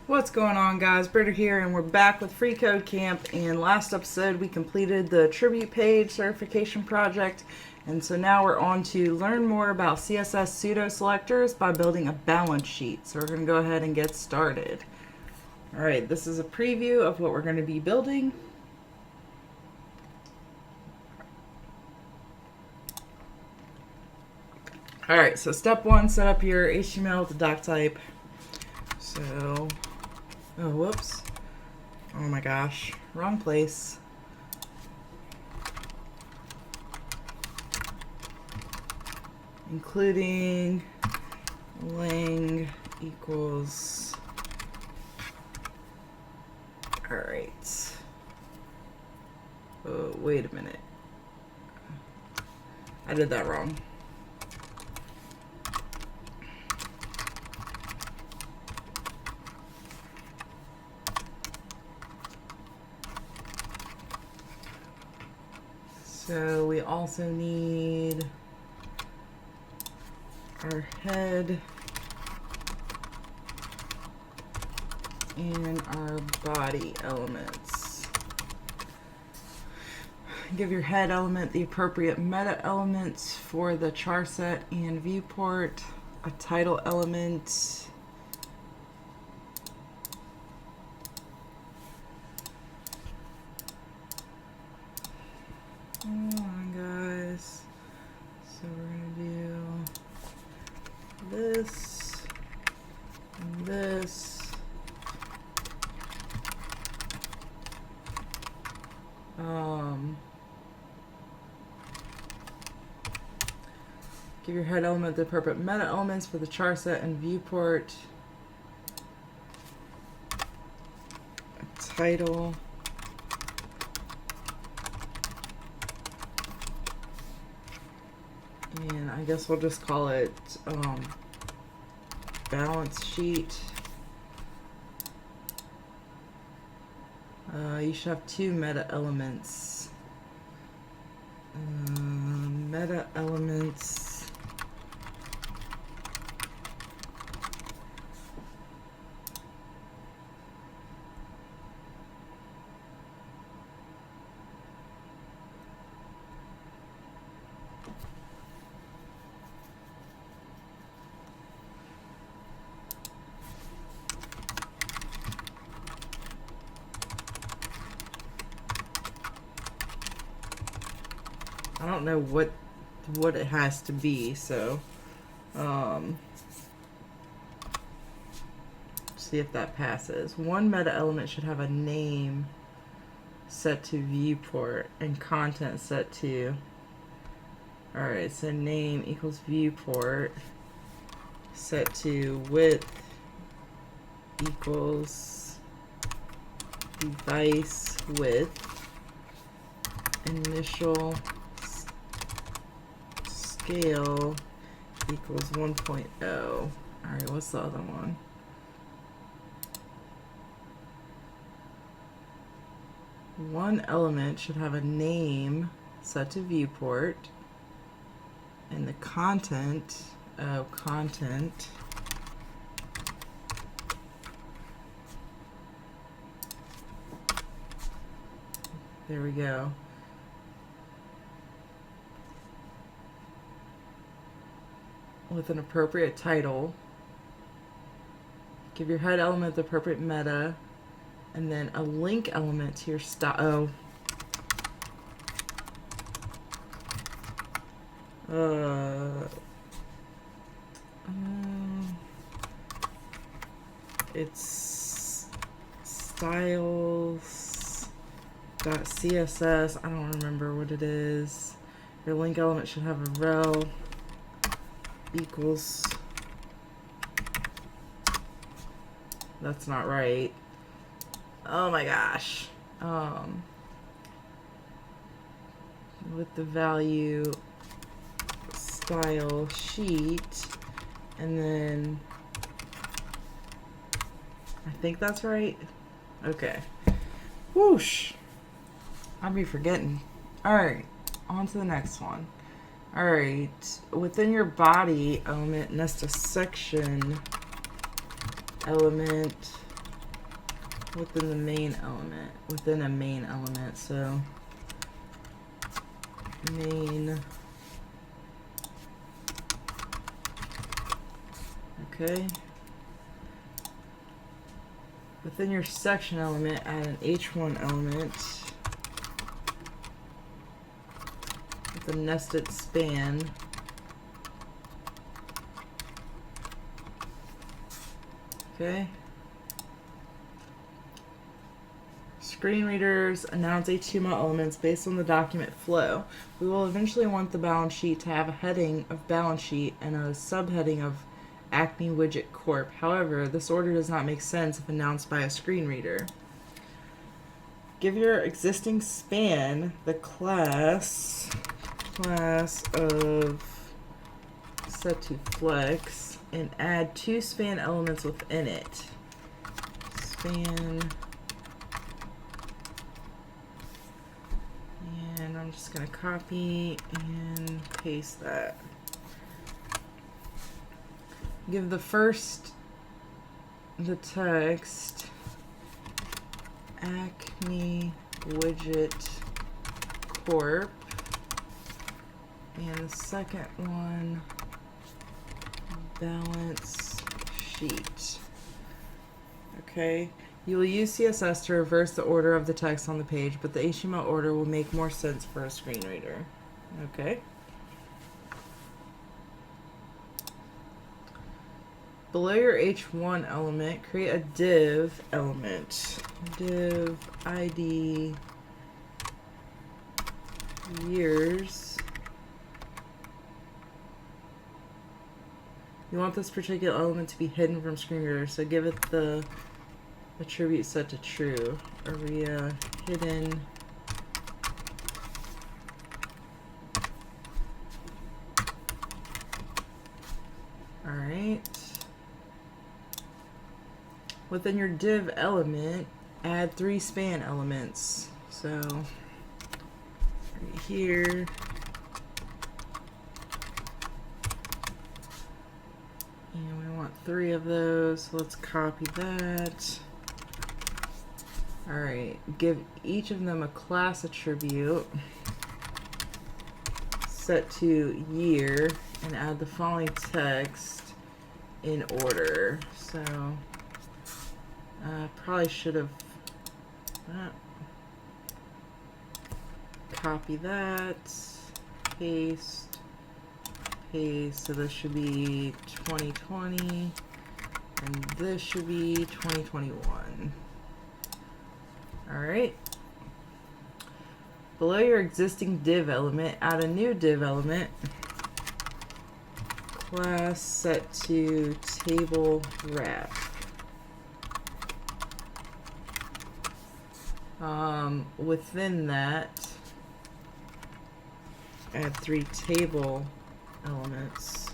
What's going on, guys? Britta here, and we're back with Free Code Camp. And last episode we completed the tribute page certification project, and so now we're on to learn more about CSS pseudo selectors by building a balance sheet. So we're going to go ahead and get started. Alright, this is a preview of what we're going to be building. Alright, so step one, set up your HTML to doc type. So, oh, whoops. Oh my gosh, wrong place. Including lang equals. Alright. Oh, wait a minute. I did that wrong. So we also need our head and our body elements. Give your head element the appropriate meta elements for the char set and viewport, a title element, come on, guys. So we're gonna do this and this. Give your head element the appropriate meta elements for the char set and viewport, a title, and I guess we'll just call it balance sheet. You should have two meta elements. Meta elements. I don't know what it has to be, so see if that passes. One meta element should have a name set to viewport and content set to. Alright, so name equals viewport set to width equals device width, initial scale equals 1.0. Alright, what's the other one? One element should have a name set to viewport, and the content, content there we go. With an appropriate title. Give your head element the appropriate meta, and then a link element to your style. It's styles.css. I don't remember what it is. Your link element should have a rel equals. That's not right. Oh my gosh. With the value style sheet, and then I think that's right. Okay. Whoosh. I'll be forgetting. Alright, on to the next one. Alright, within your body element, nest a section element within the main element, within a main element. So main. Okay. Within your section element, add an H1 element with a nested span. Okay. Screen readers announce HTML elements based on the document flow. We will eventually want the balance sheet to have a heading of balance sheet and a subheading of Acme Widget Corp. However, this order does not make sense if announced by a screen reader. Give your existing span the class of set to flex and add 2 span elements within it. Span. And I'm just going to copy and paste that. Give the text Acme Widget Corp, and the second one balance sheet. Okay, you will use CSS to reverse the order of the text on the page, but the HTML order will make more sense for a screen reader. Okay. Below your H1 element, create a div element. Div ID years. You want this particular element to be hidden from screen reader, so give it the attribute set to true. Area hidden. Alright. Within your div element, add 3 span elements. So right here, and we want 3 of those. So let's copy that. All right, give each of them a class attribute set to year and add the following text in order. So probably should have copy that, paste, so this should be 2020 and this should be 2021. All right, below your existing div element, add a new div element, class set to table wrap. Within that, add 3 table elements.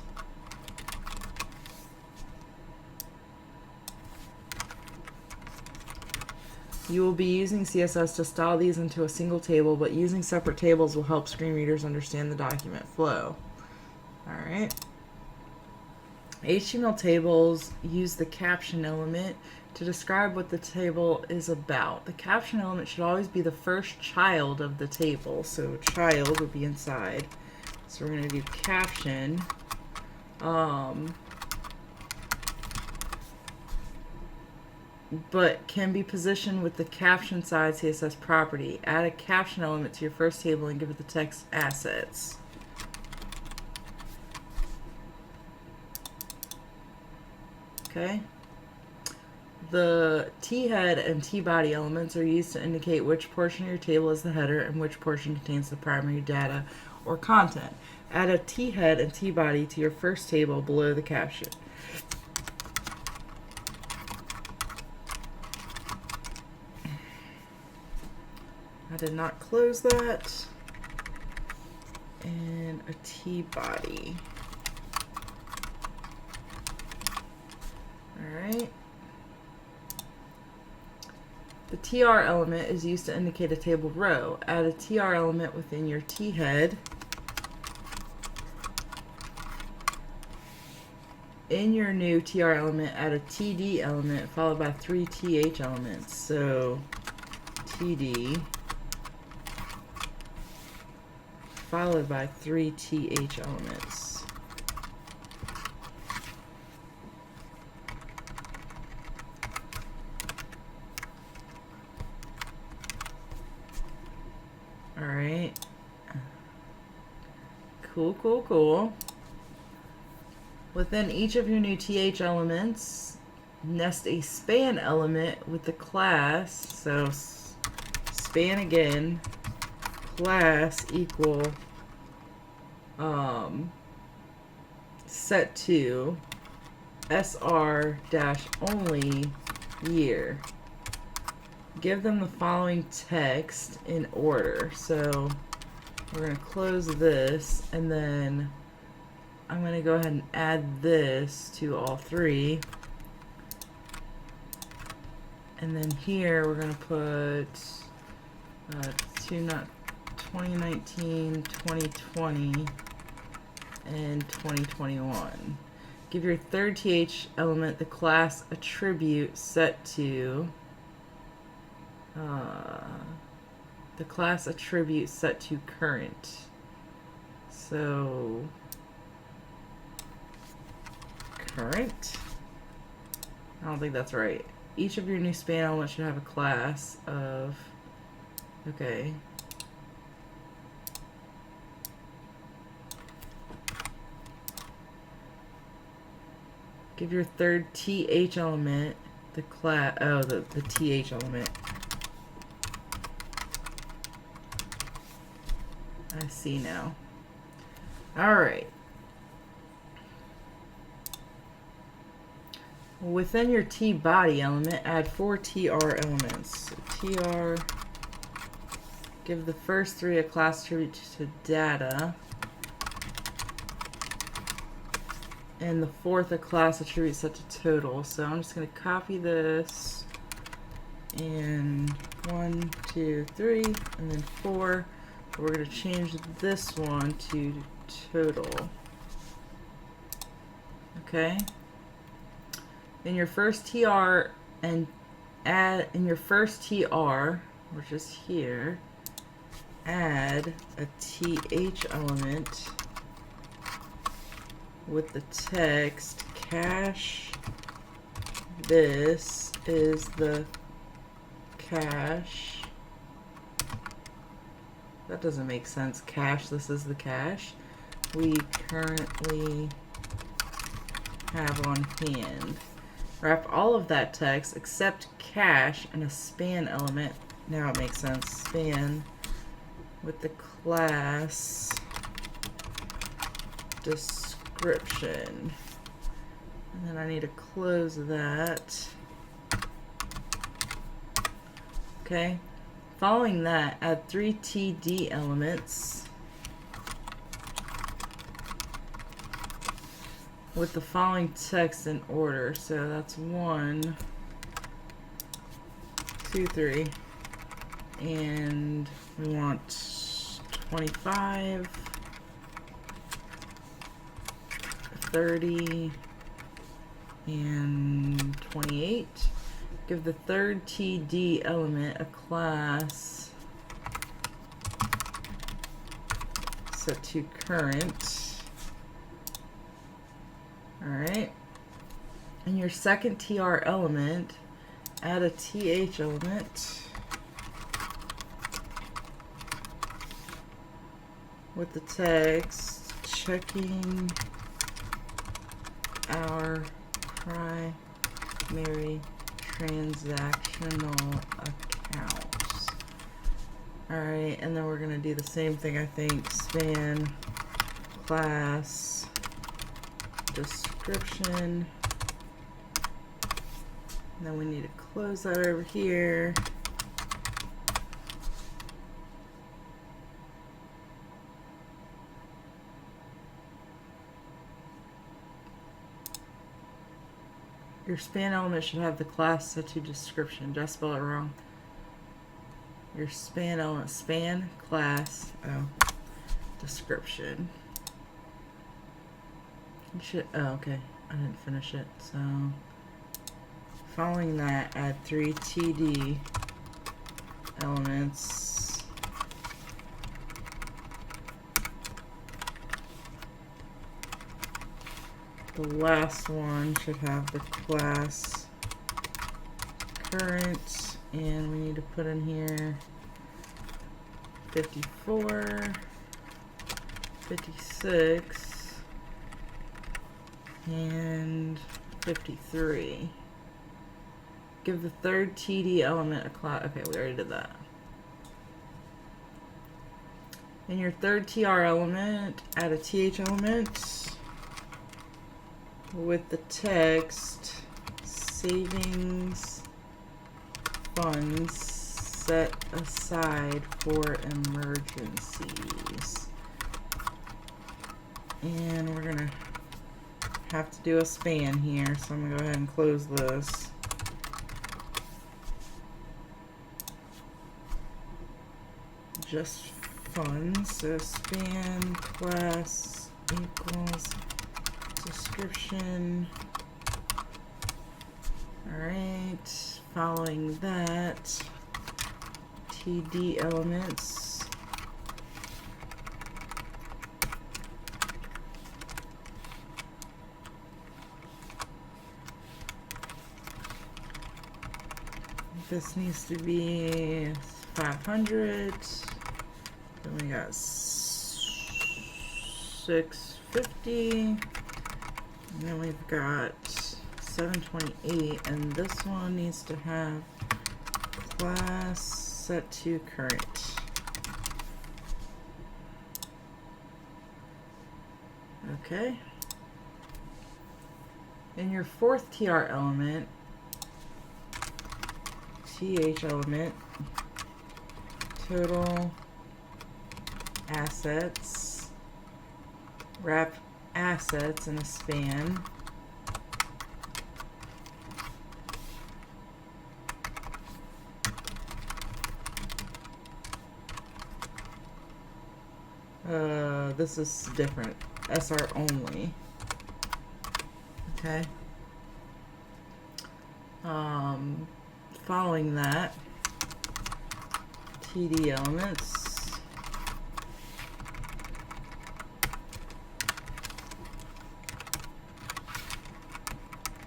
You will be using CSS to style these into a single table, but using separate tables will help screen readers understand the document flow. All right. HTML tables use the caption element to describe what the table is about. The caption element should always be the first child of the table. So child would be inside. So we're going to do caption. But can be positioned with the caption side CSS property. Add a caption element to your first table and give it the text assets. Okay. The T-head and T-body elements are used to indicate which portion of your table is the header and which portion contains the primary data or content. Add a T-head and T-body to your first table below the caption. I did not close that. And a T-body. Alright. The TR element is used to indicate a table row. Add a TR element within your T-head in your new TR element, add a TD element followed by 3 TH elements. So TD followed by 3 TH elements. All right. Cool, cool, cool. Within each of your new TH elements, nest a span element with the class. So span again, class equal set to SR dash only year. Give them the following text in order. So we're going to close this, and then I'm going to go ahead and add this to all three. And then here we're going to put 2019, 2020, and 2021. Give your third TH element the class attribute set to current. So current? I don't think that's right. Each of your new span elements should have a class of, okay. Give your third TH element the class, the TH element. I see now. All right. Within your T body element, add 4 TR elements. So TR, give the first 3 a class attribute to data, and the 4th a class attribute set to total. So I'm just going to copy this, and 1, 2, 3, and then 4. We're going to change this one to total. Okay. In your first TR and add in your first TR, which is here, add a TH element with the text cache. This is the cache. That doesn't make sense. Cache, this is the cache we currently have on hand. Wrap all of that text except cache in a span element. Now it makes sense. Span with the class description. And then I need to close that. Okay. Following that, add 3 TD elements with the following text in order. So that's 1, 2, 3, and we want 25, 30, and 28. Give the third TD element a class set to current. Alright. In your second TR element, add a TH element with the text checking our primary transactional accounts. Alright, and then we're going to do the same thing, I think. Span class description. And then we need to close that over here. Your span element should have the class set to description. Did I spell it wrong? Your span element, span class, description. You should, oh, okay. I didn't finish it. So following that, add 3 TD elements. The last one should have the class current, and we need to put in here 54, 56, and 53. Give the third TD element a class. Okay, we already did that. In your third TR element, add a TH element with the text savings funds set aside for emergencies. And we're gonna have to do a span here, so I'm gonna go ahead and close this. Just funds, so span class equals description. Alright, following that, TD elements. This needs to be 500. Then we got 650. And then we've got 728, and this one needs to have class set to current. Okay. In your fourth TR element, TH element, total assets, wrap assets in a span. This is different. SR only. Okay. Following that, TD elements.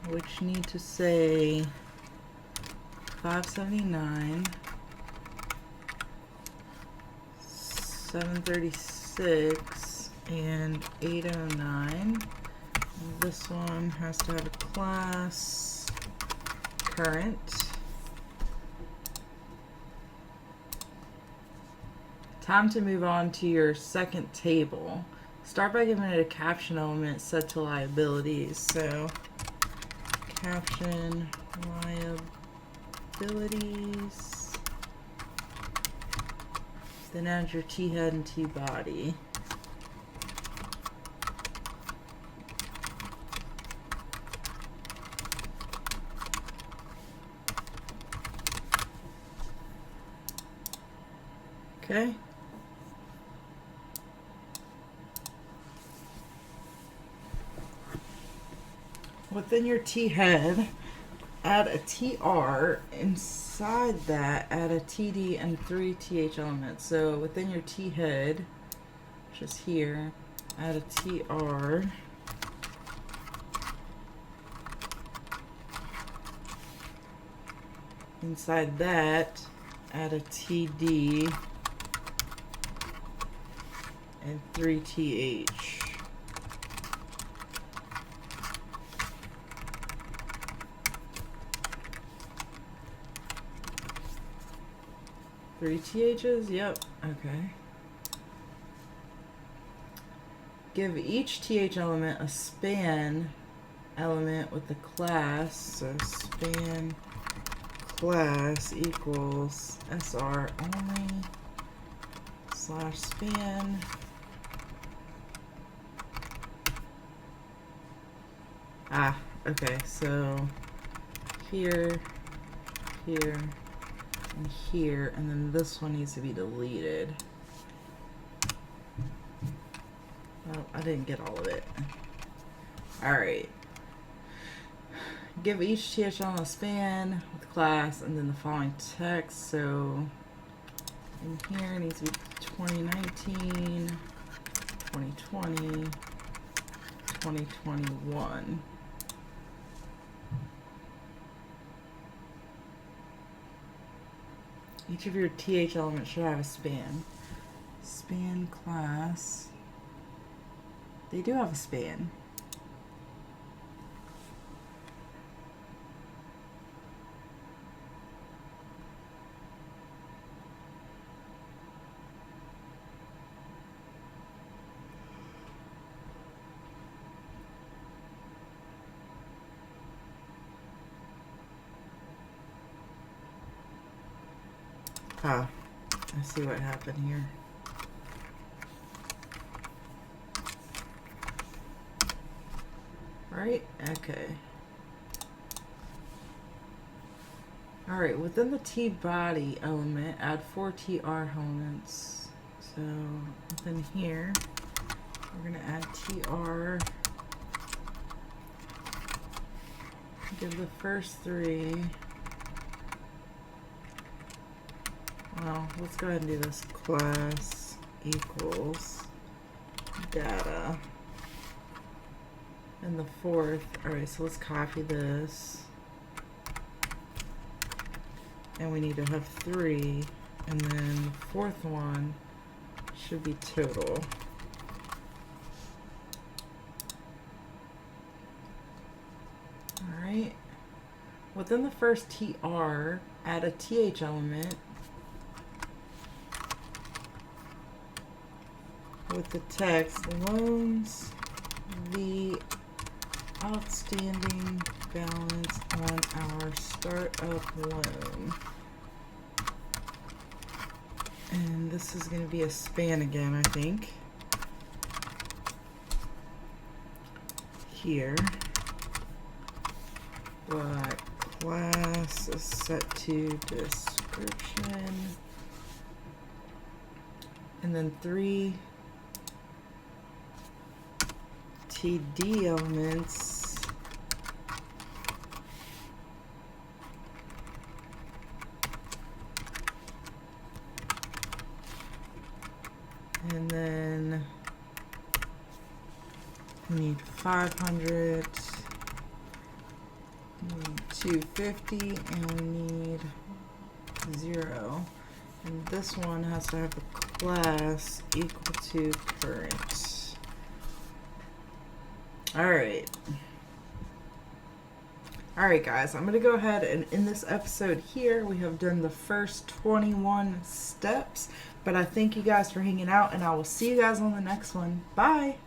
Which need to say 579, 736, and 809. This one has to have a class current. Time to move on to your second table. Start by giving it a caption element set to liabilities. So caption liabilities. Then add your T head and T body. Okay. Within your T head, add a TR. Inside that, add a TD and 3 TH elements. So within your T head, which is here, add a TR. Inside that, add a TD and 3 TH. Three THs? Yep. Okay. Give each TH element a span element with the class. So span class equals SR only / span. Okay. So here, here, and here, and then this one needs to be deleted. Well, I didn't get all of it. Alright. give each THL a span with class and then the following text. So in here it needs to be 2019, 2020, 2021. Each of your TH elements should have a span. Span class. They do have a span. Ah, I see what happened here. Right? Okay. Alright, within the T body element, add 4 TR elements. So within here, we're going to add TR. Give the first 3. Well, let's go ahead and do this. Class equals data. And the fourth, alright, so let's copy this. And we need to have 3. And then the fourth one should be total. Alright. Within the first TR, add a TH element with the text loans the outstanding balance on our startup loan. And this is going to be a span again, I think. Here. But class is set to description. And then 3 TD elements. And then we need 500, we need 250, and we need 0. And this one has to have a class equal to current. Alright. Alright guys, I'm going to go ahead and in this episode here, we have done the first 21 steps. But I thank you guys for hanging out, and I will see you guys on the next one. Bye!